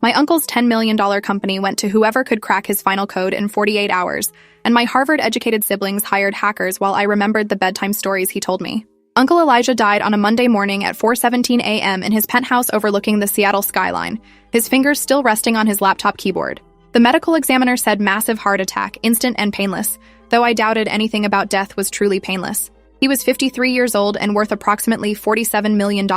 My uncle's $10 million company went to whoever could crack his final code in 48 hours, and my Harvard-educated siblings hired hackers while I remembered the bedtime stories he told me. Uncle Elijah died on a Monday morning at 4:17 a.m. in his penthouse overlooking the Seattle skyline, his fingers still resting on his laptop keyboard. The medical examiner said massive heart attack, instant and painless, though I doubted anything about death was truly painless. He was 53 years old and worth approximately $47 million,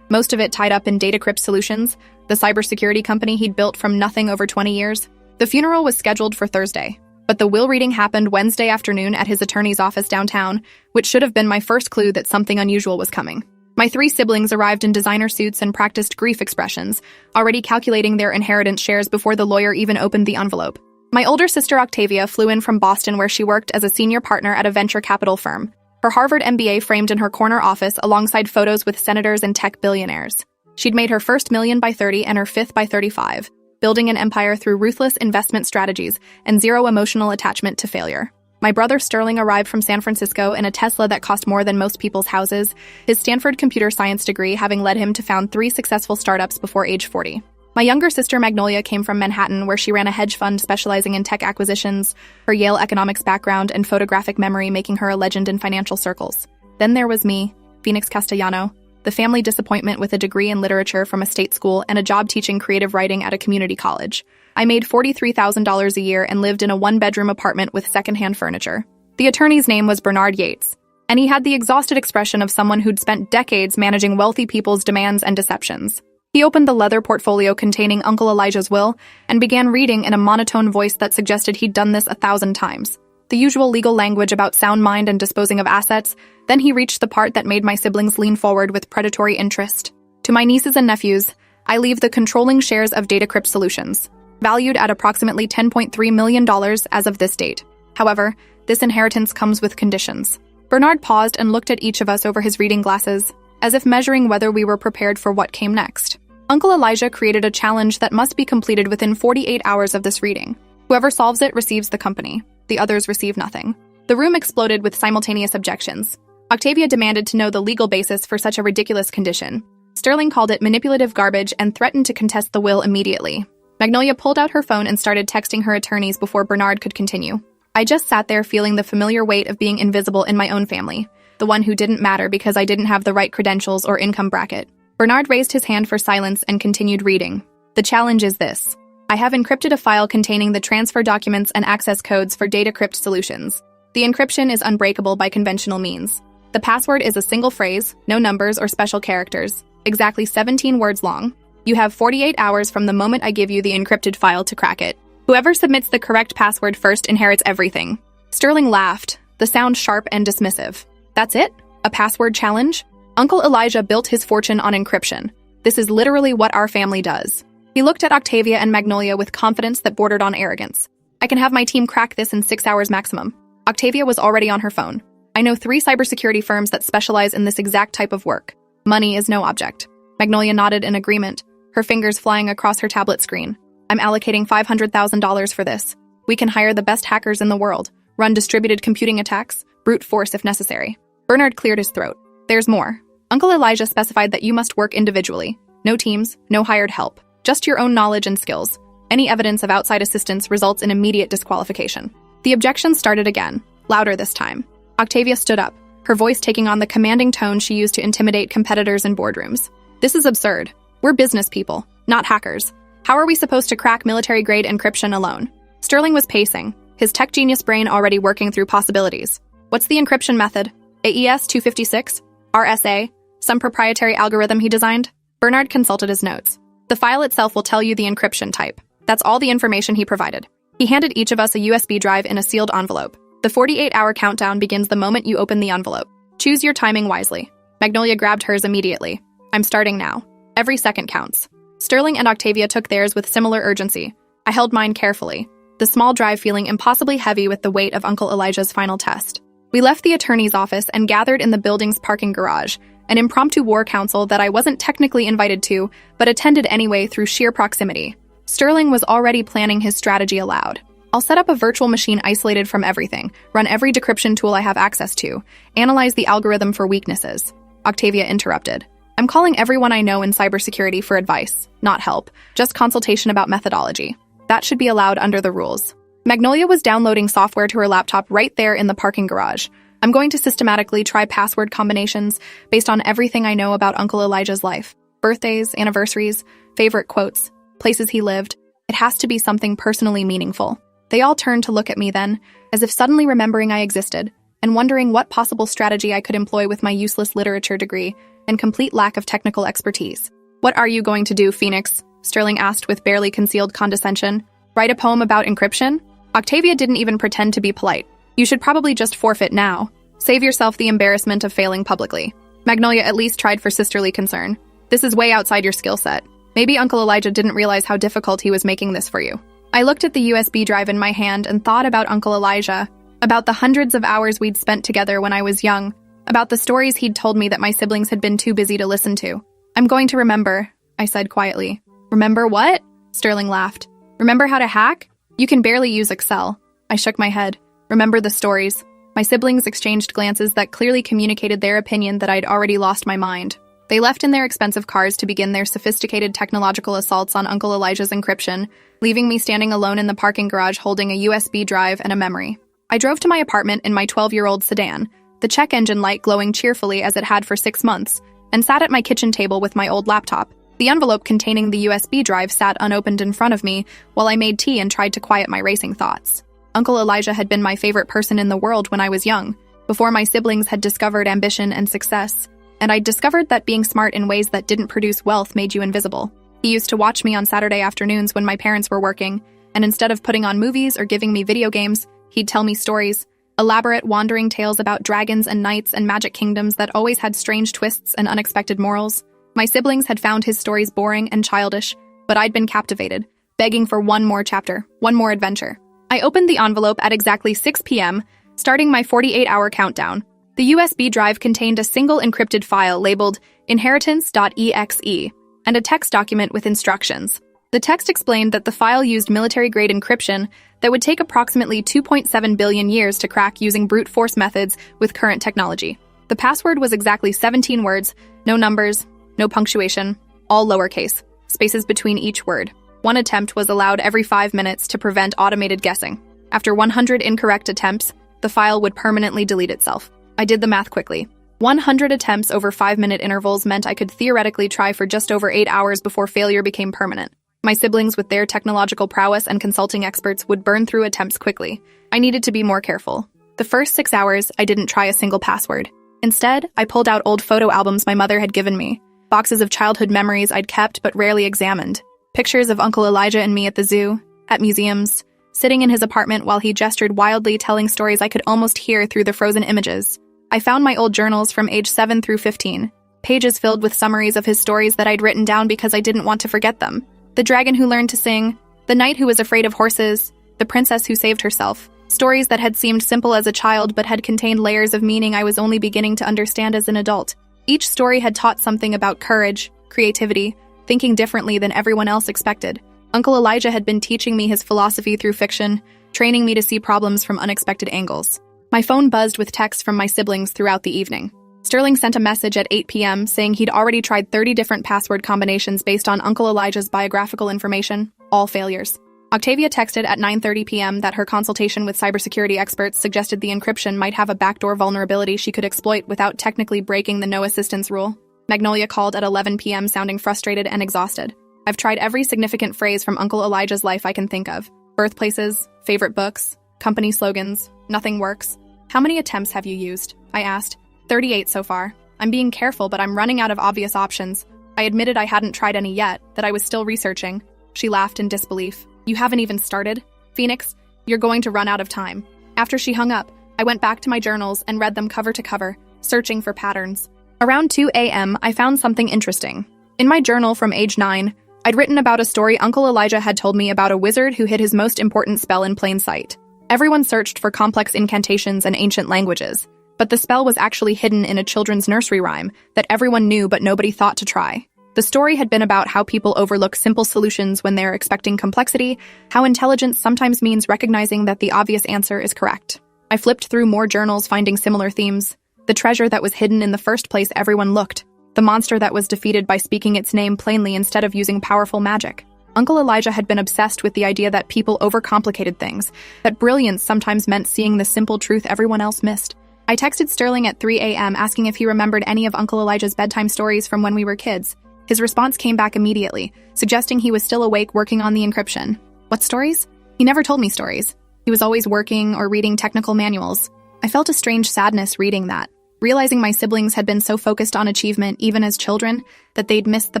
most of it tied up in Datacrypt Solutions, the cybersecurity company he'd built from nothing over 20 years. The funeral was scheduled for Thursday, but the will reading happened Wednesday afternoon at his attorney's office downtown, which should have been my first clue that something unusual was coming. My 3 siblings arrived in designer suits and practiced grief expressions, already calculating their inheritance shares before the lawyer even opened the envelope. My older sister Octavia flew in from Boston, where she worked as a senior partner at a venture capital firm, her Harvard MBA framed in her corner office alongside photos with senators and tech billionaires. She'd made her first million by 30 and her fifth by 35, building an empire through ruthless investment strategies and zero emotional attachment to failure. My brother Sterling arrived from San Francisco in a Tesla that cost more than most people's houses, his Stanford computer science degree having led him to found 3 successful startups before age 40. My younger sister Magnolia came from Manhattan, where she ran a hedge fund specializing in tech acquisitions, her Yale economics background and photographic memory making her a legend in financial circles. Then there was me, Phoenix Castellano, the family disappointment with a degree in literature from a state school and a job teaching creative writing at a community college. I made $43,000 a year and lived in a 1-bedroom apartment with secondhand furniture. The attorney's name was Bernard Yates, and he had the exhausted expression of someone who'd spent decades managing wealthy people's demands and deceptions. He opened the leather portfolio containing Uncle Elijah's will and began reading in a monotone voice that suggested he'd done this 1,000 times. The usual legal language about sound mind and disposing of assets. Then he reached the part that made my siblings lean forward with predatory interest. To my nieces and nephews, I leave the controlling shares of Datacrypt Solutions, valued at approximately $10.3 million as of this date. However, this inheritance comes with conditions. Bernard paused and looked at each of us over his reading glasses, as if measuring whether we were prepared for what came next. Uncle Elijah created a challenge that must be completed within 48 hours of this reading. Whoever solves it receives the company. The others receive nothing. The room exploded with simultaneous objections. Octavia demanded to know the legal basis for such a ridiculous condition. Sterling called it manipulative garbage and threatened to contest the will immediately. Magnolia pulled out her phone and started texting her attorneys before Bernard could continue. I just sat there feeling the familiar weight of being invisible in my own family, the one who didn't matter because I didn't have the right credentials or income bracket. Bernard raised his hand for silence and continued reading. The challenge is this. I have encrypted a file containing the transfer documents and access codes for Datacrypt Solutions. The encryption is unbreakable by conventional means. The password is a single phrase, no numbers or special characters, exactly 17 words long. You have 48 hours from the moment I give you the encrypted file to crack it. Whoever submits the correct password first inherits everything. Sterling laughed, the sound sharp and dismissive. That's it? A password challenge? Uncle Elijah built his fortune on encryption. This is literally what our family does. He looked at Octavia and Magnolia with confidence that bordered on arrogance. I can have my team crack this in 6 hours maximum. Octavia was already on her phone. I know 3 cybersecurity firms that specialize in this exact type of work. Money is no object. Magnolia nodded in agreement, her fingers flying across her tablet screen. I'm allocating $500,000 for this. We can hire the best hackers in the world, run distributed computing attacks, brute force if necessary. Bernard cleared his throat. There's more. Uncle Elijah specified that you must work individually. No teams, no hired help. Just your own knowledge and skills. Any evidence of outside assistance results in immediate disqualification. The objections started again, louder this time. Octavia stood up, her voice taking on the commanding tone she used to intimidate competitors in boardrooms. This is absurd. We're business people, not hackers. How are we supposed to crack military-grade encryption alone? Sterling was pacing, his tech genius brain already working through possibilities. What's the encryption method? AES 256? RSA? Some proprietary algorithm he designed? Bernard consulted his notes. The file itself will tell you the encryption type. That's all the information he provided. He handed each of us a USB drive in a sealed envelope. The 48-hour countdown begins the moment you open the envelope. Choose your timing wisely. Magnolia grabbed hers immediately. I'm starting now. Every second counts. Sterling and Octavia took theirs with similar urgency. I held mine carefully, the small drive feeling impossibly heavy with the weight of Uncle Elijah's final test. We left the attorney's office and gathered in the building's parking garage, an impromptu war council that I wasn't technically invited to, but attended anyway through sheer proximity. Sterling was already planning his strategy aloud. I'll set up a virtual machine isolated from everything, run every decryption tool I have access to, analyze the algorithm for weaknesses. Octavia interrupted. I'm calling everyone I know in cybersecurity for advice, not help, just consultation about methodology. That should be allowed under the rules. Magnolia was downloading software to her laptop right there in the parking garage. I'm going to systematically try password combinations based on everything I know about Uncle Elijah's life. Birthdays, anniversaries, favorite quotes, places he lived. It has to be something personally meaningful. They all turned to look at me then, as if suddenly remembering I existed, and wondering what possible strategy I could employ with my useless literature degree and complete lack of technical expertise. "What are you going to do, Phoenix?" Sterling asked with barely concealed condescension. "Write a poem about encryption?" Octavia didn't even pretend to be polite. "You should probably just forfeit now. Save yourself the embarrassment of failing publicly." Magnolia at least tried for sisterly concern. "This is way outside your skill set. Maybe Uncle Elijah didn't realize how difficult he was making this for you." I looked at the USB drive in my hand and thought about Uncle Elijah, about the hundreds of hours we'd spent together when I was young, about the stories he'd told me that my siblings had been too busy to listen to. "I'm going to remember," I said quietly. "Remember what?" Sterling laughed. "Remember how to hack? You can barely use Excel." I shook my head. "Remember the stories." My siblings exchanged glances that clearly communicated their opinion that I'd already lost my mind. They left in their expensive cars to begin their sophisticated technological assaults on Uncle Elijah's encryption, leaving me standing alone in the parking garage holding a USB drive and a memory. I drove to my apartment in my 12-year-old sedan, the check engine light glowing cheerfully as it had for 6 months, and sat at my kitchen table with my old laptop. The envelope containing the USB drive sat unopened in front of me while I made tea and tried to quiet my racing thoughts. Uncle Elijah had been my favorite person in the world when I was young, before my siblings had discovered ambition and success, and I'd discovered that being smart in ways that didn't produce wealth made you invisible. He used to watch me on Saturday afternoons when my parents were working, and instead of putting on movies or giving me video games, he'd tell me stories, elaborate wandering tales about dragons and knights and magic kingdoms that always had strange twists and unexpected morals. My siblings had found his stories boring and childish, but I'd been captivated, begging for one more chapter, one more adventure. I opened the envelope at exactly 6 p.m., starting my 48-hour countdown. The USB drive contained a single encrypted file labeled inheritance.exe and a text document with instructions. The text explained that the file used military-grade encryption that would take approximately 2.7 billion years to crack using brute force methods with current technology. The password was exactly 17 words, no numbers, no punctuation, all lowercase, spaces between each word. One attempt was allowed every 5 minutes to prevent automated guessing. After 100 incorrect attempts, the file would permanently delete itself. I did the math quickly. 100 attempts over 5-minute intervals meant I could theoretically try for just over 8 hours before failure became permanent. My siblings, with their technological prowess and consulting experts, would burn through attempts quickly. I needed to be more careful. The first 6 hours, I didn't try a single password. Instead, I pulled out old photo albums my mother had given me, boxes of childhood memories I'd kept but rarely examined, pictures of Uncle Elijah and me at the zoo, at museums, sitting in his apartment while he gestured wildly, telling stories I could almost hear through the frozen images. I found my old journals from age 7 through 15, pages filled with summaries of his stories that I'd written down because I didn't want to forget them. The dragon who learned to sing, the knight who was afraid of horses, the princess who saved herself. Stories that had seemed simple as a child but had contained layers of meaning I was only beginning to understand as an adult. Each story had taught something about courage, creativity, thinking differently than everyone else expected. Uncle Elijah had been teaching me his philosophy through fiction, training me to see problems from unexpected angles. My phone buzzed with texts from my siblings throughout the evening. Sterling sent a message at 8 p.m. saying he'd already tried 30 different password combinations based on Uncle Elijah's biographical information, all failures. Octavia texted at 9:30 p.m. that her consultation with cybersecurity experts suggested the encryption might have a backdoor vulnerability she could exploit without technically breaking the no assistance rule. Magnolia called at 11 p.m. sounding frustrated and exhausted. I've tried every significant phrase from Uncle Elijah's life I can think of. Birthplaces, favorite books, company slogans. Nothing works. How many attempts have you used? I asked. 38 so far. I'm being careful, but I'm running out of obvious options. I admitted I hadn't tried any yet, that I was still researching. She laughed in disbelief. You haven't even started? Phoenix, you're going to run out of time. After she hung up, I went back to my journals and read them cover to cover, searching for patterns. Around 2 a.m., I found something interesting. In my journal from age 9, I'd written about a story Uncle Elijah had told me about a wizard who hid his most important spell in plain sight. Everyone searched for complex incantations and ancient languages, but the spell was actually hidden in a children's nursery rhyme that everyone knew but nobody thought to try. The story had been about how people overlook simple solutions when they're expecting complexity, how intelligence sometimes means recognizing that the obvious answer is correct. I flipped through more journals finding similar themes. The treasure that was hidden in the first place everyone looked. the monster that was defeated by speaking its name plainly instead of using powerful magic. Uncle Elijah had been obsessed with the idea that people overcomplicated things, that brilliance sometimes meant seeing the simple truth everyone else missed. I texted Sterling at 3 a.m. asking if he remembered any of Uncle Elijah's bedtime stories from when we were kids. His response came back immediately, suggesting he was still awake working on the encryption. What stories? He never told me stories. He was always working or reading technical manuals. I felt a strange sadness reading that, realizing my siblings had been so focused on achievement even as children that they'd missed the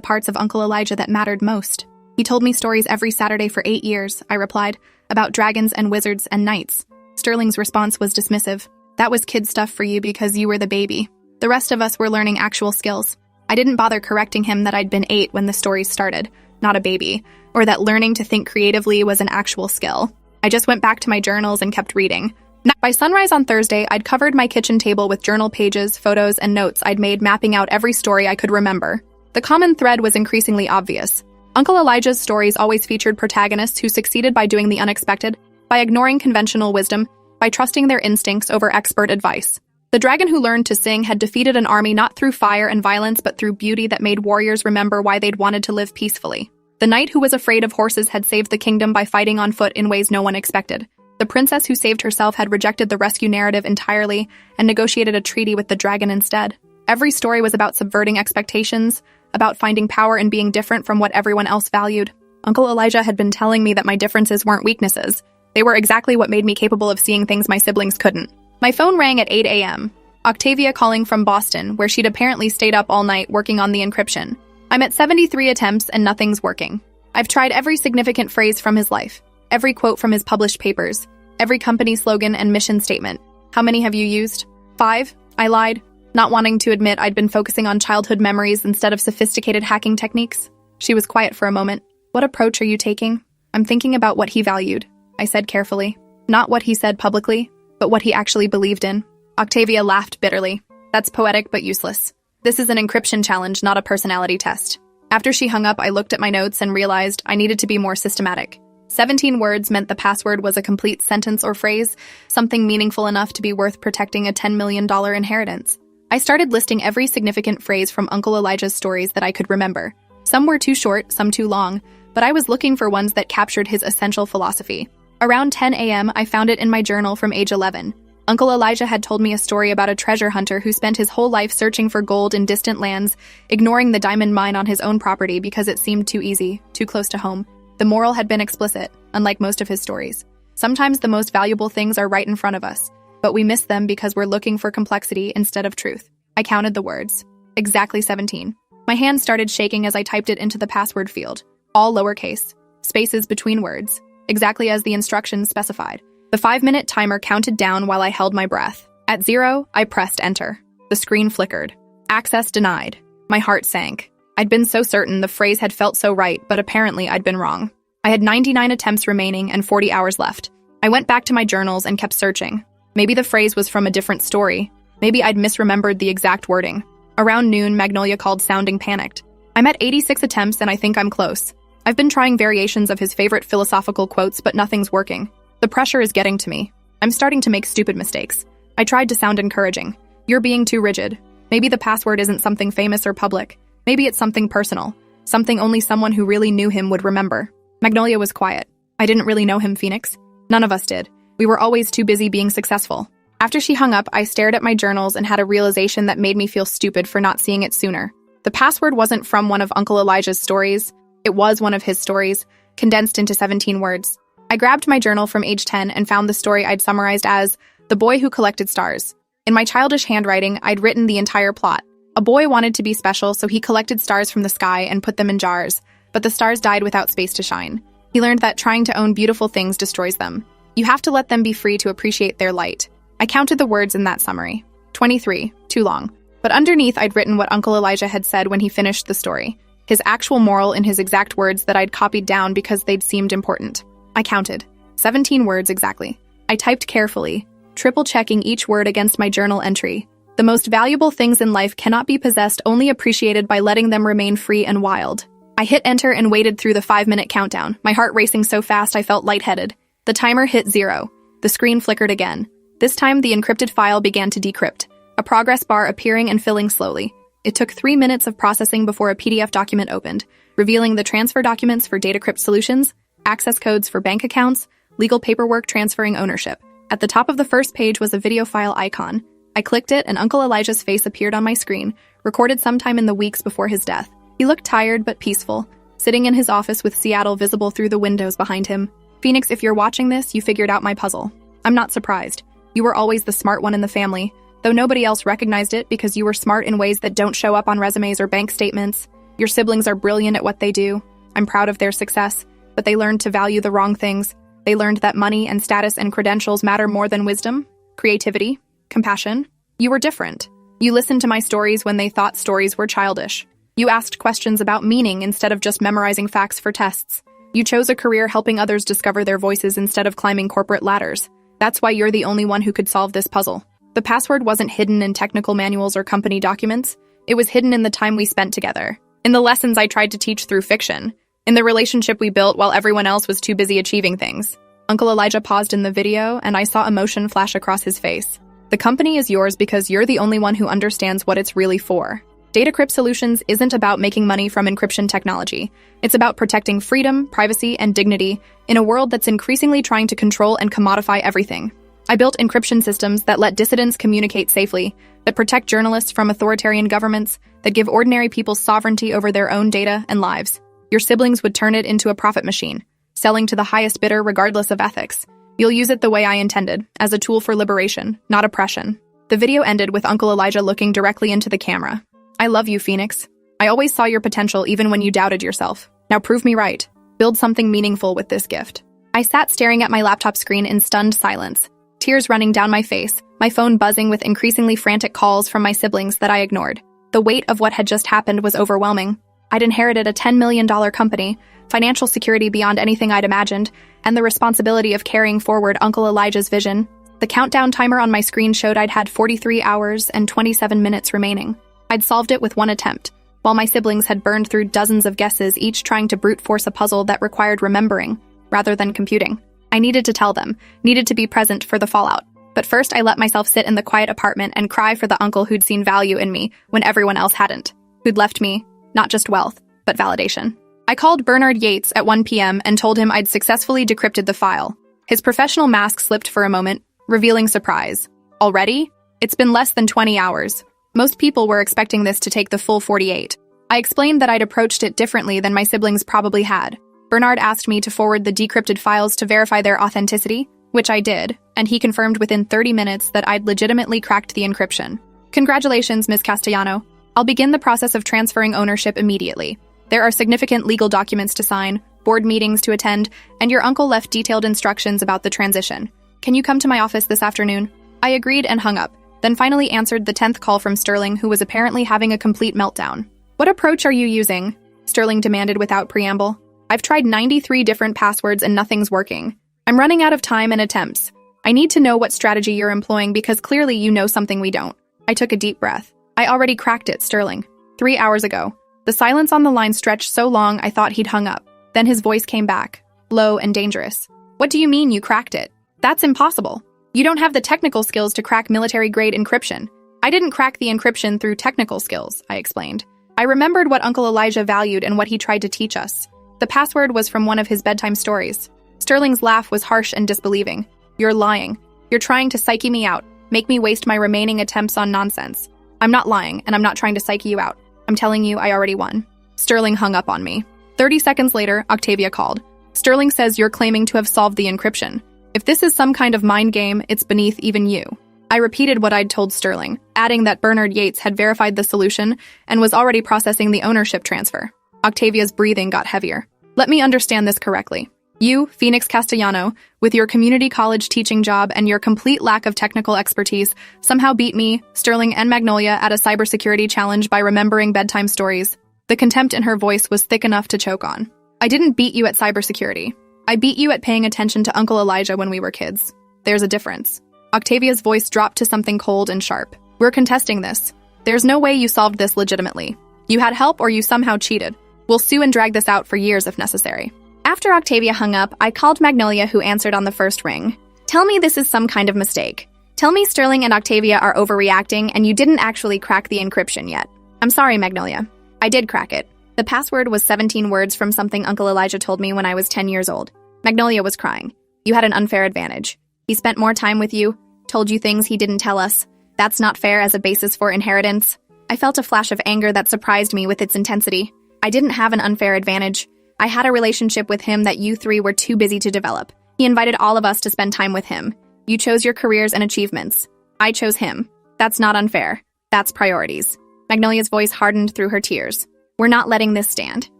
parts of Uncle Elijah that mattered most. He told me stories every Saturday for 8 years, I replied, about dragons and wizards and knights. Sterling's response was dismissive. That was kid stuff for you because you were the baby. The rest of us were learning actual skills. I didn't bother correcting him that I'd been 8 when the stories started, not a baby, or that learning to think creatively was an actual skill. I just went back to my journals and kept reading. By sunrise on Thursday, I'd covered my kitchen table with journal pages, photos, and notes I'd made mapping out every story I could remember. The common thread was increasingly obvious. Uncle Elijah's stories always featured protagonists who succeeded by doing the unexpected, by ignoring conventional wisdom, by trusting their instincts over expert advice. The dragon who learned to sing had defeated an army not through fire and violence but through beauty that made warriors remember why they'd wanted to live peacefully. The knight who was afraid of horses had saved the kingdom by fighting on foot in ways no one expected. The princess who saved herself had rejected the rescue narrative entirely and negotiated a treaty with the dragon instead. Every story was about subverting expectations, about finding power in being different from what everyone else valued. Uncle Elijah had been telling me that my differences weren't weaknesses. They were exactly what made me capable of seeing things my siblings couldn't. My phone rang at 8 a.m. Octavia calling from Boston, where she'd apparently stayed up all night working on the encryption. I'm at 73 attempts and nothing's working. I've tried every significant phrase from his life, every quote from his published papers, every company slogan and mission statement. How many have you used? 5? I lied, not wanting to admit I'd been focusing on childhood memories instead of sophisticated hacking techniques. She was quiet for a moment. What approach are you taking? I'm thinking about what he valued, I said carefully. Not what he said publicly, but what he actually believed in. Octavia laughed bitterly. That's poetic but useless. This is an encryption challenge, not a personality test. After she hung up, I looked at my notes and realized I needed to be more systematic. 17 words meant the password was a complete sentence or phrase, something meaningful enough to be worth protecting a $10 million inheritance. I started listing every significant phrase from Uncle Elijah's stories that I could remember. Some were too short, some too long, but I was looking for ones that captured his essential philosophy. Around 10 a.m., I found it in my journal from age 11. Uncle Elijah had told me a story about a treasure hunter who spent his whole life searching for gold in distant lands, ignoring the diamond mine on his own property because it seemed too easy, too close to home. The moral had been explicit, unlike most of his stories. Sometimes the most valuable things are right in front of us, but we miss them because we're looking for complexity instead of truth. I counted the words. Exactly 17. My hand started shaking as I typed it into the password field. All lowercase. Spaces between words. Exactly as the instructions specified. The 5-minute timer counted down while I held my breath. At 0, I pressed enter. The screen flickered. Access denied. My heart sank. I'd been so certain the phrase had felt so right, but apparently I'd been wrong. I had 99 attempts remaining and 40 hours left. I went back to my journals and kept searching. Maybe the phrase was from a different story. Maybe I'd misremembered the exact wording. Around noon, Magnolia called sounding panicked. I'm at 86 attempts and I think I'm close. I've been trying variations of his favorite philosophical quotes, but nothing's working. The pressure is getting to me. I'm starting to make stupid mistakes. I tried to sound encouraging. You're being too rigid. Maybe the password isn't something famous or public. Maybe it's something personal. Something only someone who really knew him would remember. Magnolia was quiet. I didn't really know him, Phoenix. None of us did. We were always too busy being successful. After she hung up, I stared at my journals and had a realization that made me feel stupid for not seeing it sooner. The password wasn't from one of Uncle Elijah's stories. It was one of his stories, condensed into 17 words. I grabbed my journal from age 10 and found the story I'd summarized as The Boy Who Collected Stars. In my childish handwriting, I'd written the entire plot. A boy wanted to be special, so he collected stars from the sky and put them in jars, but the stars died without space to shine. He learned that trying to own beautiful things destroys them. You have to let them be free to appreciate their light. I counted the words in that summary. 23, too long. But underneath, I'd written what Uncle Elijah had said when he finished the story. His actual moral in his exact words that I'd copied down because they'd seemed important. I counted. 17 words exactly. I typed carefully, triple-checking each word against my journal entry. The most valuable things in life cannot be possessed, only appreciated by letting them remain free and wild. I hit enter and waited through the 5-minute countdown, my heart racing so fast I felt lightheaded. The timer hit 0. The screen flickered again. This time, the encrypted file began to decrypt, a progress bar appearing and filling slowly. It took 3 minutes of processing before a PDF document opened, revealing the transfer documents for DataCrypt Solutions, access codes for bank accounts, legal paperwork transferring ownership. At the top of the first page was a video file icon. I clicked it and Uncle Elijah's face appeared on my screen, recorded sometime in the weeks before his death. He looked tired but peaceful, sitting in his office with Seattle visible through the windows behind him. Phoenix, if you're watching this, you figured out my puzzle. I'm not surprised. You were always the smart one in the family, though nobody else recognized it because you were smart in ways that don't show up on resumes or bank statements. Your siblings are brilliant at what they do. I'm proud of their success, but they learned to value the wrong things. They learned that money and status and credentials matter more than wisdom, creativity, compassion. You were different. You listened to my stories when they thought stories were childish. You asked questions about meaning instead of just memorizing facts for tests. You chose a career helping others discover their voices instead of climbing corporate ladders. That's why you're the only one who could solve this puzzle. The password wasn't hidden in technical manuals or company documents. It was hidden in the time we spent together, in the lessons I tried to teach through fiction, in the relationship we built while everyone else was too busy achieving things. Uncle Elijah paused in the video, and I saw emotion flash across his face. The company is yours because you're the only one who understands what it's really for. DataCrypt Solutions isn't about making money from encryption technology. It's about protecting freedom, privacy, and dignity in a world that's increasingly trying to control and commodify everything. I built encryption systems that let dissidents communicate safely, that protect journalists from authoritarian governments, that give ordinary people sovereignty over their own data and lives. Your siblings would turn it into a profit machine, selling to the highest bidder regardless of ethics. You'll use it the way I intended, as a tool for liberation, not oppression. The video ended with Uncle Elijah looking directly into the camera. I love you, Phoenix. I always saw your potential even when you doubted yourself. Now prove me right. Build something meaningful with this gift. I sat staring at my laptop screen in stunned silence, tears running down my face, my phone buzzing with increasingly frantic calls from my siblings that I ignored. The weight of what had just happened was overwhelming. I'd inherited a $10 million company, financial security beyond anything I'd imagined, and the responsibility of carrying forward Uncle Elijah's vision. The countdown timer on my screen showed I'd had 43 hours and 27 minutes remaining. I'd solved it with one attempt, while my siblings had burned through dozens of guesses, each trying to brute force a puzzle that required remembering, rather than computing. I needed to tell them, needed to be present for the fallout. But first I let myself sit in the quiet apartment and cry for the uncle who'd seen value in me when everyone else hadn't, who'd left me, not just wealth, but validation. I called Bernard Yates at 1 p.m. and told him I'd successfully decrypted the file. His professional mask slipped for a moment, revealing surprise. Already? It's been less than 20 hours. Most people were expecting this to take the full 48. I explained that I'd approached it differently than my siblings probably had. Bernard asked me to forward the decrypted files to verify their authenticity, which I did, and he confirmed within 30 minutes that I'd legitimately cracked the encryption. Congratulations, Ms. Castellano. I'll begin the process of transferring ownership immediately. There are significant legal documents to sign, board meetings to attend, and your uncle left detailed instructions about the transition. Can you come to my office this afternoon? I agreed and hung up, then finally answered the 10th call from Sterling, who was apparently having a complete meltdown. What approach are you using? Sterling demanded without preamble. I've tried 93 different passwords and nothing's working. I'm running out of time and attempts. I need to know what strategy you're employing because clearly you know something we don't. I took a deep breath. I already cracked it, Sterling. 3 hours ago. The silence on the line stretched so long I thought he'd hung up. Then his voice came back, low and dangerous. What do you mean you cracked it? That's impossible. You don't have the technical skills to crack military-grade encryption. I didn't crack the encryption through technical skills, I explained. I remembered what Uncle Elijah valued and what he tried to teach us. The password was from one of his bedtime stories. Sterling's laugh was harsh and disbelieving. You're lying. You're trying to psyche me out, make me waste my remaining attempts on nonsense. I'm not lying, and I'm not trying to psyche you out. I'm telling you I already won. Sterling hung up on me. 30 seconds later, Octavia called. Sterling says you're claiming to have solved the encryption. If this is some kind of mind game, it's beneath even you. I repeated what I'd told Sterling, adding that Bernard Yates had verified the solution and was already processing the ownership transfer. Octavia's breathing got heavier. Let me understand this correctly. You, Phoenix Castellano, with your community college teaching job and your complete lack of technical expertise, somehow beat me, Sterling, and Magnolia at a cybersecurity challenge by remembering bedtime stories. The contempt in her voice was thick enough to choke on. I didn't beat you at cybersecurity. I beat you at paying attention to Uncle Elijah when we were kids. There's a difference. Octavia's voice dropped to something cold and sharp. We're contesting this. There's no way you solved this legitimately. You had help or you somehow cheated. We'll sue and drag this out for years if necessary. After Octavia hung up, I called Magnolia, who answered on the first ring. Tell me this is some kind of mistake. Tell me Sterling and Octavia are overreacting and you didn't actually crack the encryption yet. I'm sorry, Magnolia. I did crack it. The password was 17 words from something Uncle Elijah told me when I was 10 years old. Magnolia was crying. You had an unfair advantage. He spent more time with you, told you things he didn't tell us. That's not fair as a basis for inheritance. I felt a flash of anger that surprised me with its intensity. I didn't have an unfair advantage. I had a relationship with him that you three were too busy to develop. He invited all of us to spend time with him. You chose your careers and achievements. I chose him. That's not unfair. That's priorities. Magnolia's voice hardened through her tears. We're not letting this stand.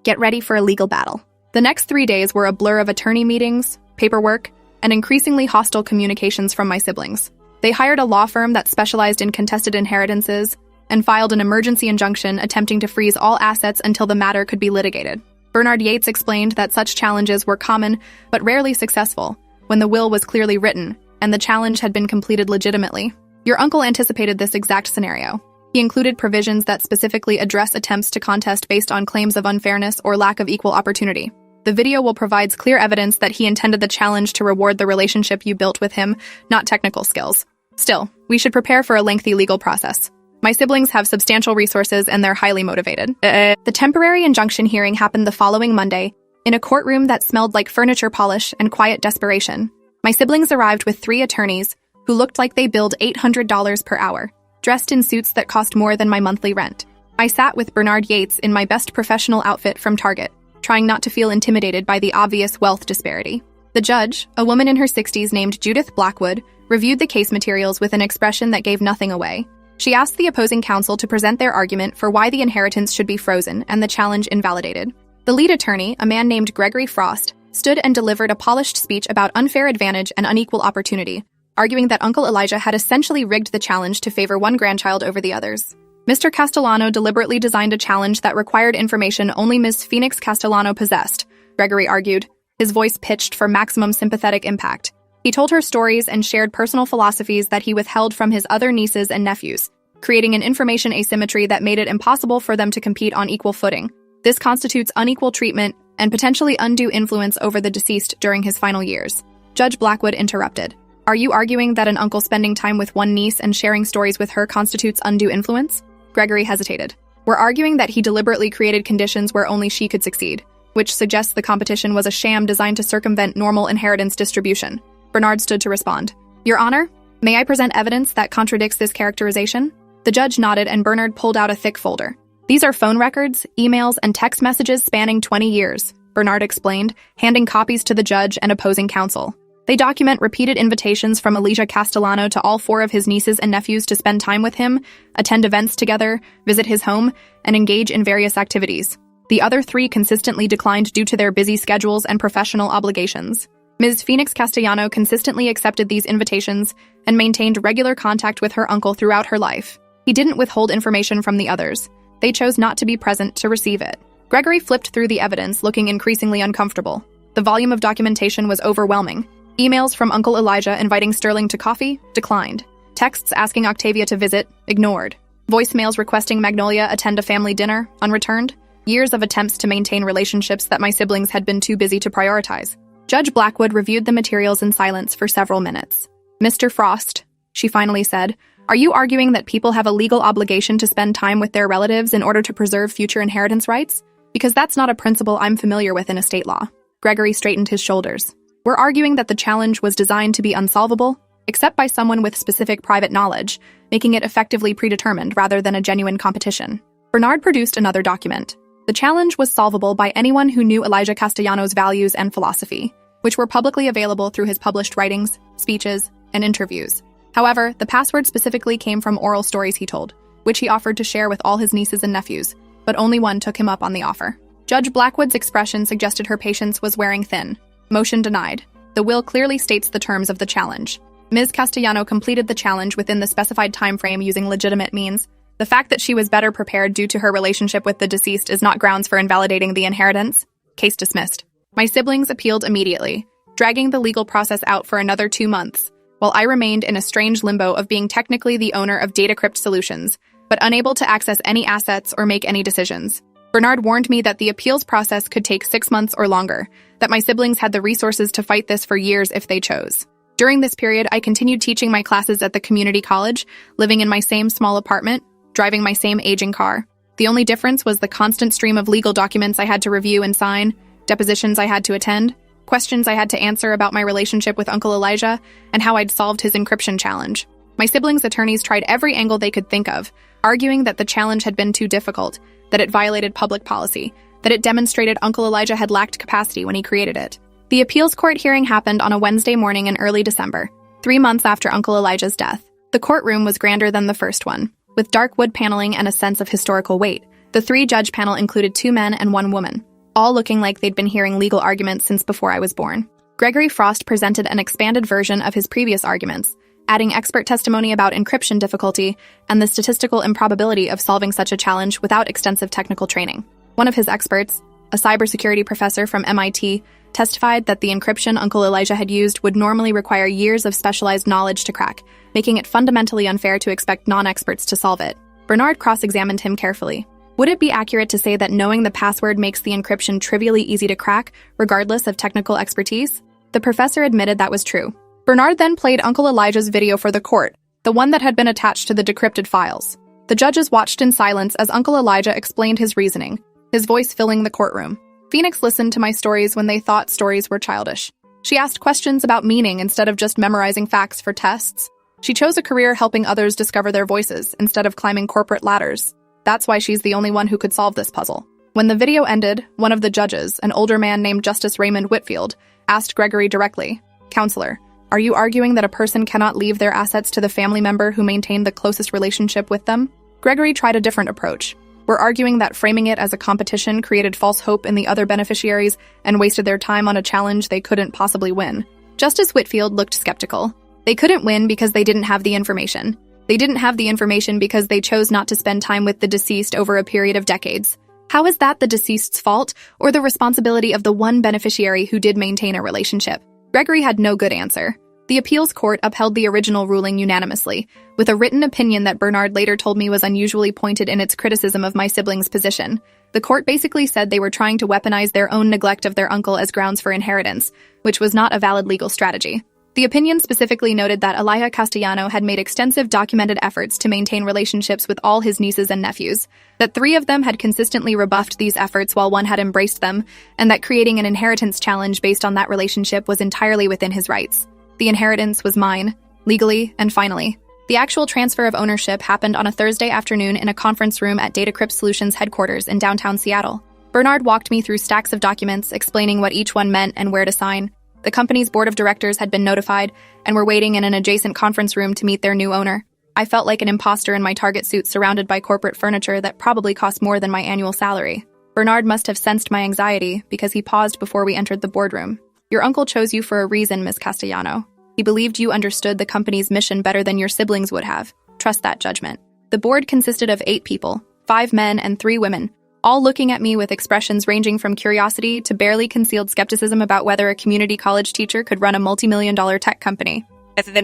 Get ready for a legal battle. The next 3 days were a blur of attorney meetings, paperwork, and increasingly hostile communications from my siblings. They hired a law firm that specialized in contested inheritances and filed an emergency injunction attempting to freeze all assets until the matter could be litigated. Bernard Yates explained that such challenges were common but rarely successful when the will was clearly written and the challenge had been completed legitimately. Your uncle anticipated this exact scenario. He included provisions that specifically address attempts to contest based on claims of unfairness or lack of equal opportunity. The video will provide clear evidence that he intended the challenge to reward the relationship you built with him, not technical skills. Still, we should prepare for a lengthy legal process. My siblings have substantial resources and they're highly motivated. The temporary injunction hearing happened the following Monday in a courtroom that smelled like furniture polish and quiet desperation. My siblings arrived with 3 attorneys who looked like they billed $800 per hour, dressed in suits that cost more than my monthly rent. I sat with Bernard Yates in my best professional outfit from Target, trying not to feel intimidated by the obvious wealth disparity. The judge, a woman in her 60s named Judith Blackwood, reviewed the case materials with an expression that gave nothing away. She asked the opposing counsel to present their argument for why the inheritance should be frozen and the challenge invalidated. The lead attorney, a man named Gregory Frost, stood and delivered a polished speech about unfair advantage and unequal opportunity, arguing that Uncle Elijah had essentially rigged the challenge to favor one grandchild over the others. Mr. Castellano deliberately designed a challenge that required information only Ms. Phoenix Castellano possessed, Gregory argued, his voice pitched for maximum sympathetic impact. He told her stories and shared personal philosophies that he withheld from his other nieces and nephews, creating an information asymmetry that made it impossible for them to compete on equal footing. This constitutes unequal treatment and potentially undue influence over the deceased during his final years. Judge Blackwood interrupted. Are you arguing that an uncle spending time with one niece and sharing stories with her constitutes undue influence? Gregory hesitated. We're arguing that he deliberately created conditions where only she could succeed, which suggests the competition was a sham designed to circumvent normal inheritance distribution. Bernard stood to respond. Your Honor, may I present evidence that contradicts this characterization? The judge nodded and Bernard pulled out a thick folder. These are phone records, emails, and text messages spanning 20 years, Bernard explained, handing copies to the judge and opposing counsel. They document repeated invitations from Elijah Castellano to all 4 of his nieces and nephews to spend time with him, attend events together, visit his home, and engage in various activities. The other 3 consistently declined due to their busy schedules and professional obligations. Ms. Phoenix Castellano consistently accepted these invitations and maintained regular contact with her uncle throughout her life. He didn't withhold information from the others. They chose not to be present to receive it. Gregory flipped through the evidence, looking increasingly uncomfortable. The volume of documentation was overwhelming. Emails from Uncle Elijah inviting Sterling to coffee, declined. Texts asking Octavia to visit, ignored. Voicemails requesting Magnolia attend a family dinner, unreturned. Years of attempts to maintain relationships that my siblings had been too busy to prioritize. Judge Blackwood reviewed the materials in silence for several minutes. Mr. Frost, she finally said, are you arguing that people have a legal obligation to spend time with their relatives in order to preserve future inheritance rights? Because that's not a principle I'm familiar with in estate law. Gregory straightened his shoulders. We're arguing that the challenge was designed to be unsolvable, except by someone with specific private knowledge, making it effectively predetermined rather than a genuine competition. Bernard produced another document. The challenge was solvable by anyone who knew Elijah Castellano's values and philosophy, which were publicly available through his published writings, speeches, and interviews. However, the password specifically came from oral stories he told, which he offered to share with all his nieces and nephews, but only one took him up on the offer. Judge Blackwood's expression suggested her patience was wearing thin. Motion denied. The will clearly states the terms of the challenge. Ms. Castellano completed the challenge within the specified time frame using legitimate means. The fact that she was better prepared due to her relationship with the deceased is not grounds for invalidating the inheritance. Case dismissed. My siblings appealed immediately, dragging the legal process out for another 2 months, while I remained in a strange limbo of being technically the owner of DataCrypt Solutions, but unable to access any assets or make any decisions. Bernard warned me that the appeals process could take 6 months or longer, that my siblings had the resources to fight this for years if they chose. During this period, I continued teaching my classes at the community college, living in my same small apartment, driving my same aging car. The only difference was the constant stream of legal documents I had to review and sign, depositions I had to attend, questions I had to answer about my relationship with Uncle Elijah, and how I'd solved his encryption challenge. My siblings' attorneys tried every angle they could think of, arguing that the challenge had been too difficult, that it violated public policy, that it demonstrated Uncle Elijah had lacked capacity when he created it. The appeals court hearing happened on a Wednesday morning in early December, 3 months after Uncle Elijah's death. The courtroom was grander than the first one, with dark wood paneling and a sense of historical weight. The 3-judge panel included 2 men and 1 woman, all looking like they'd been hearing legal arguments since before I was born. Gregory Frost presented an expanded version of his previous arguments, adding expert testimony about encryption difficulty and the statistical improbability of solving such a challenge without extensive technical training. One of his experts, a cybersecurity professor from MIT, testified that the encryption Uncle Elijah had used would normally require years of specialized knowledge to crack, making it fundamentally unfair to expect non-experts to solve it. Bernard cross-examined him carefully. Would it be accurate to say that knowing the password makes the encryption trivially easy to crack, regardless of technical expertise? The professor admitted that was true. Bernard then played Uncle Elijah's video for the court, the one that had been attached to the decrypted files. The judges watched in silence as Uncle Elijah explained his reasoning, his voice filling the courtroom. Phoenix listened to my stories when they thought stories were childish. She asked questions about meaning instead of just memorizing facts for tests. She chose a career helping others discover their voices instead of climbing corporate ladders. That's why she's the only one who could solve this puzzle. When the video ended, one of the judges, an older man named Justice Raymond Whitfield, asked Gregory directly, "Counselor, are you arguing that a person cannot leave their assets to the family member who maintained the closest relationship with them?" Gregory tried a different approach. "We're arguing that framing it as a competition created false hope in the other beneficiaries and wasted their time on a challenge they couldn't possibly win." Justice Whitfield looked skeptical. They couldn't win because they didn't have the information. They didn't have the information because they chose not to spend time with the deceased over a period of decades. How is that the deceased's fault or the responsibility of the one beneficiary who did maintain a relationship? Gregory had no good answer. The appeals court upheld the original ruling unanimously, with a written opinion that Bernard later told me was unusually pointed in its criticism of my siblings' position. The court basically said they were trying to weaponize their own neglect of their uncle as grounds for inheritance, which was not a valid legal strategy. The opinion specifically noted that Elijah Castellano had made extensive documented efforts to maintain relationships with all his nieces and nephews, that 3 of them had consistently rebuffed these efforts while 1 had embraced them, and that creating an inheritance challenge based on that relationship was entirely within his rights. The inheritance was mine, legally and finally. The actual transfer of ownership happened on a Thursday afternoon in a conference room at DataCrypt Solutions headquarters in downtown Seattle. Bernard walked me through stacks of documents explaining what each one meant and where to sign. The company's board of directors had been notified and were waiting in an adjacent conference room to meet their new owner. I felt like an imposter in my Target suit surrounded by corporate furniture that probably cost more than my annual salary. Bernard must have sensed my anxiety because he paused before we entered the boardroom. "Your uncle chose you for a reason, Miss Castellano. He believed you understood the company's mission better than your siblings would have. Trust that judgment." The board consisted of 8 people, 5 men and 3 women, all looking at me with expressions ranging from curiosity to barely concealed skepticism about whether a community college teacher could run a multi-million-dollar tech company.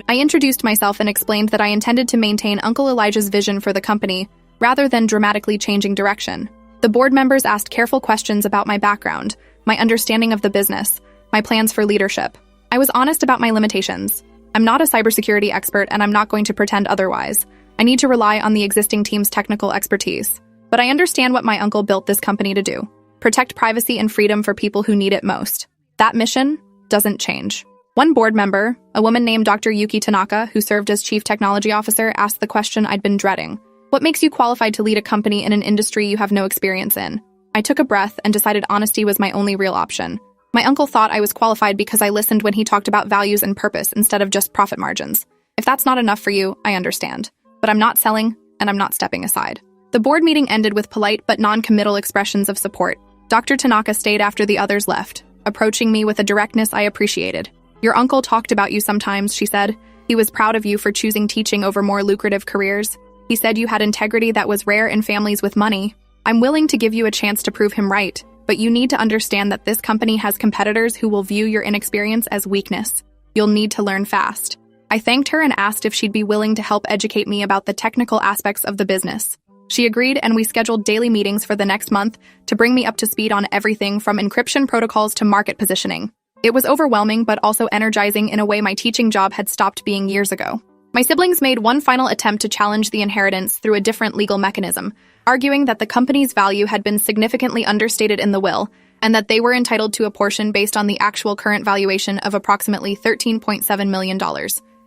I introduced myself and explained that I intended to maintain Uncle Elijah's vision for the company, rather than dramatically changing direction. The board members asked careful questions about my background, my understanding of the business, my plans for leadership. I was honest about my limitations. I'm not a cybersecurity expert, and I'm not going to pretend otherwise. I need to rely on the existing team's technical expertise. But I understand what my uncle built this company to do: protect privacy and freedom for people who need it most. That mission doesn't change. One board member, a woman named Dr. Yuki Tanaka, who served as chief technology officer, asked the question I'd been dreading. "What makes you qualified to lead a company in an industry you have no experience in?" I took a breath and decided honesty was my only real option. My uncle thought I was qualified because I listened when he talked about values and purpose instead of just profit margins. If that's not enough for you, I understand. But I'm not selling, and I'm not stepping aside. The board meeting ended with polite but non-committal expressions of support. Dr. Tanaka stayed after the others left, approaching me with a directness I appreciated. "Your uncle talked about you sometimes," she said. "He was proud of you for choosing teaching over more lucrative careers. He said you had integrity that was rare in families with money. I'm willing to give you a chance to prove him right, but you need to understand that this company has competitors who will view your inexperience as weakness. You'll need to learn fast." I thanked her and asked if she'd be willing to help educate me about the technical aspects of the business. She agreed, and we scheduled daily meetings for the next month to bring me up to speed on everything from encryption protocols to market positioning. It was overwhelming but also energizing in a way my teaching job had stopped being years ago. My siblings made one final attempt to challenge the inheritance through a different legal mechanism, arguing that the company's value had been significantly understated in the will and that they were entitled to a portion based on the actual current valuation of approximately $13.7 million.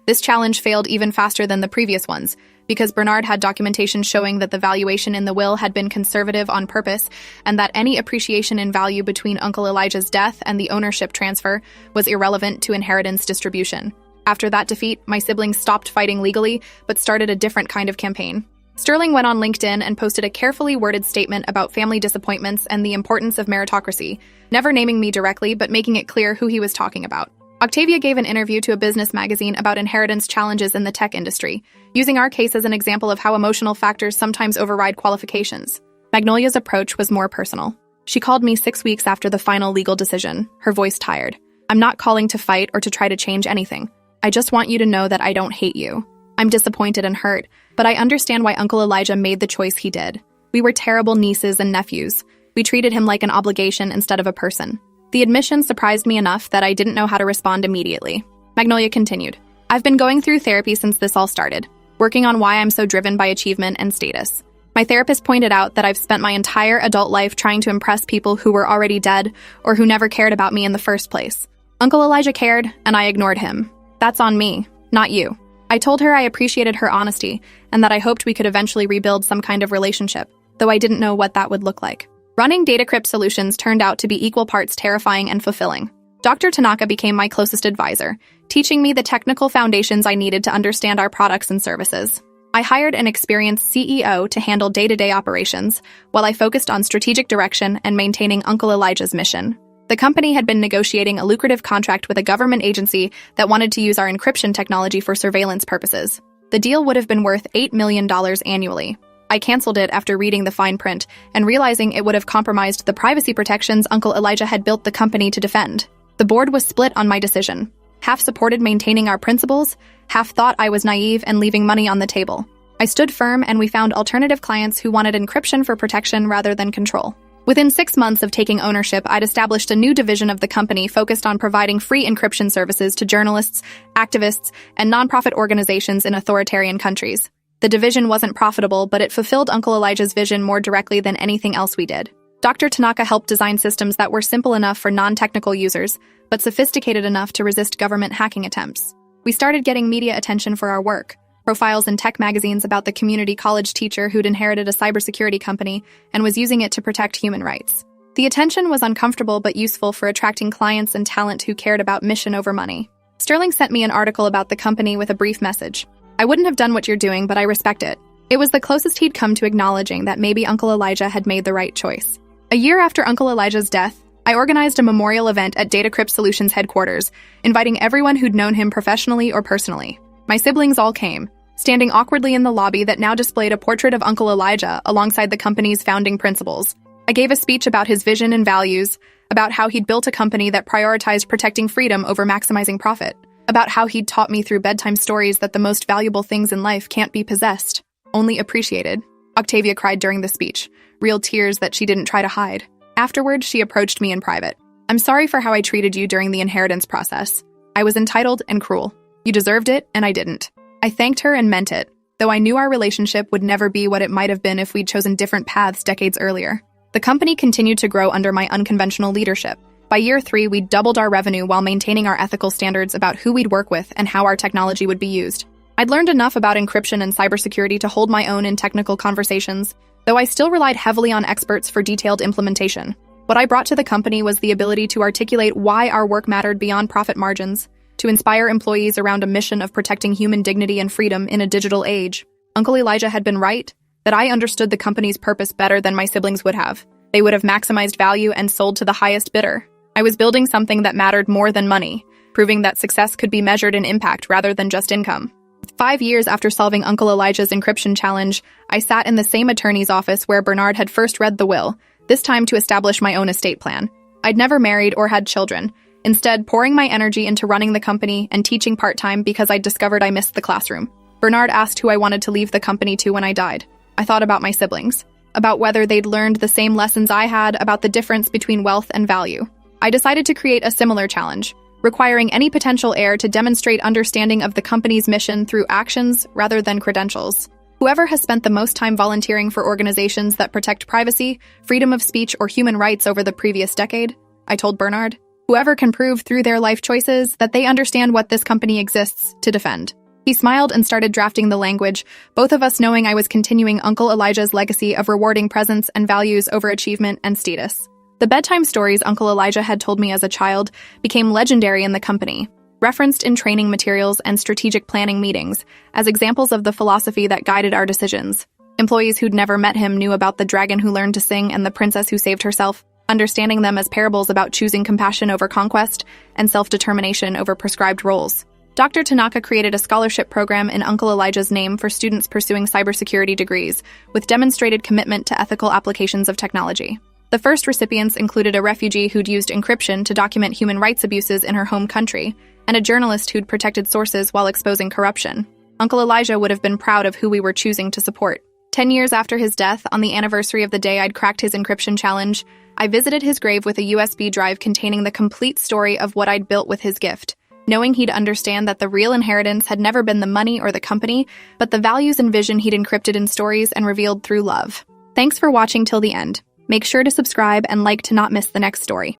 This challenge failed even faster than the previous ones, because Bernard had documentation showing that the valuation in the will had been conservative on purpose and that any appreciation in value between Uncle Elijah's death and the ownership transfer was irrelevant to inheritance distribution. After that defeat, my siblings stopped fighting legally, but started a different kind of campaign. Sterling went on LinkedIn and posted a carefully worded statement about family disappointments and the importance of meritocracy, never naming me directly but making it clear who he was talking about. Octavia gave an interview to a business magazine about inheritance challenges in the tech industry, using our case as an example of how emotional factors sometimes override qualifications. Magnolia's approach was more personal. She called me 6 weeks after the final legal decision, her voice tired. "I'm not calling to fight or to try to change anything. I just want you to know that I don't hate you. I'm disappointed and hurt, but I understand why Uncle Elijah made the choice he did. We were terrible nieces and nephews. We treated him like an obligation instead of a person." The admission surprised me enough that I didn't know how to respond immediately. Magnolia continued, "I've been going through therapy since this all started, working on why I'm so driven by achievement and status. My therapist pointed out that I've spent my entire adult life trying to impress people who were already dead or who never cared about me in the first place. Uncle Elijah cared, and I ignored him. That's on me, not you. I told her I appreciated her honesty and that I hoped we could eventually rebuild some kind of relationship, though I didn't know what that would look like." Running Datacrypt Solutions turned out to be equal parts terrifying and fulfilling. Dr. Tanaka became my closest advisor, teaching me the technical foundations I needed to understand our products and services. I hired an experienced CEO to handle day-to-day operations, while I focused on strategic direction and maintaining Uncle Elijah's mission. The company had been negotiating a lucrative contract with a government agency that wanted to use our encryption technology for surveillance purposes. The deal would have been worth $8 million annually. I canceled it after reading the fine print and realizing it would have compromised the privacy protections Uncle Elijah had built the company to defend. The board was split on my decision. Half supported maintaining our principles, half thought I was naive and leaving money on the table. I stood firm and we found alternative clients who wanted encryption for protection rather than control. Within 6 months of taking ownership, I'd established a new division of the company focused on providing free encryption services to journalists, activists, and nonprofit organizations in authoritarian countries. The division wasn't profitable, but it fulfilled Uncle Elijah's vision more directly than anything else we did. Dr. Tanaka helped design systems that were simple enough for non-technical users, but sophisticated enough to resist government hacking attempts. We started getting media attention for our work. Profiles in tech magazines about the community college teacher who'd inherited a cybersecurity company and was using it to protect human rights. The attention was uncomfortable but useful for attracting clients and talent who cared about mission over money. Sterling sent me an article about the company with a brief message. "I wouldn't have done what you're doing, but I respect it." It was the closest he'd come to acknowledging that maybe Uncle Elijah had made the right choice. A year after Uncle Elijah's death, I organized a memorial event at Datacrypt Solutions headquarters, inviting everyone who'd known him professionally or personally. My siblings all came, standing awkwardly in the lobby that now displayed a portrait of Uncle Elijah alongside the company's founding principles. I gave a speech about his vision and values, about how he'd built a company that prioritized protecting freedom over maximizing profit, about how he'd taught me through bedtime stories that the most valuable things in life can't be possessed, only appreciated. Octavia cried during the speech, real tears that she didn't try to hide. Afterward, she approached me in private. "I'm sorry for how I treated you during the inheritance process. I was entitled and cruel. You deserved it, and I didn't." I thanked her and meant it, though I knew our relationship would never be what it might have been if we'd chosen different paths decades earlier. The company continued to grow under my unconventional leadership. By year 3, we doubled our revenue while maintaining our ethical standards about who we'd work with and how our technology would be used. I'd learned enough about encryption and cybersecurity to hold my own in technical conversations, though I still relied heavily on experts for detailed implementation. What I brought to the company was the ability to articulate why our work mattered beyond profit margins, to inspire employees around a mission of protecting human dignity and freedom in a digital age. Uncle Elijah had been right, that I understood the company's purpose better than my siblings would have. They would have maximized value and sold to the highest bidder. I was building something that mattered more than money, proving that success could be measured in impact rather than just income. 5 years after solving Uncle Elijah's encryption challenge, I sat in the same attorney's office where Bernard had first read the will, this time to establish my own estate plan. I'd never married or had children, instead pouring my energy into running the company and teaching part-time because I'd discovered I missed the classroom. Bernard asked who I wanted to leave the company to when I died. I thought about my siblings, about whether they'd learned the same lessons I had about the difference between wealth and value. I decided to create a similar challenge, requiring any potential heir to demonstrate understanding of the company's mission through actions rather than credentials. Whoever has spent the most time volunteering for organizations that protect privacy, freedom of speech, or human rights over the previous decade, I told Bernard. Whoever can prove through their life choices that they understand what this company exists to defend. He smiled and started drafting the language, both of us knowing I was continuing Uncle Elijah's legacy of rewarding presence and values over achievement and status. The bedtime stories Uncle Elijah had told me as a child became legendary in the company, referenced in training materials and strategic planning meetings as examples of the philosophy that guided our decisions. Employees who'd never met him knew about the dragon who learned to sing and the princess who saved herself, understanding them as parables about choosing compassion over conquest and self-determination over prescribed roles. Dr. Tanaka created a scholarship program in Uncle Elijah's name for students pursuing cybersecurity degrees, with demonstrated commitment to ethical applications of technology. The first recipients included a refugee who'd used encryption to document human rights abuses in her home country, and a journalist who'd protected sources while exposing corruption. Uncle Elijah would have been proud of who we were choosing to support. 10 years after his death, on the anniversary of the day I'd cracked his encryption challenge, I visited his grave with a USB drive containing the complete story of what I'd built with his gift, knowing he'd understand that the real inheritance had never been the money or the company, but the values and vision he'd encrypted in stories and revealed through love. Thanks for watching till the end. Make sure to subscribe and like to not miss the next story.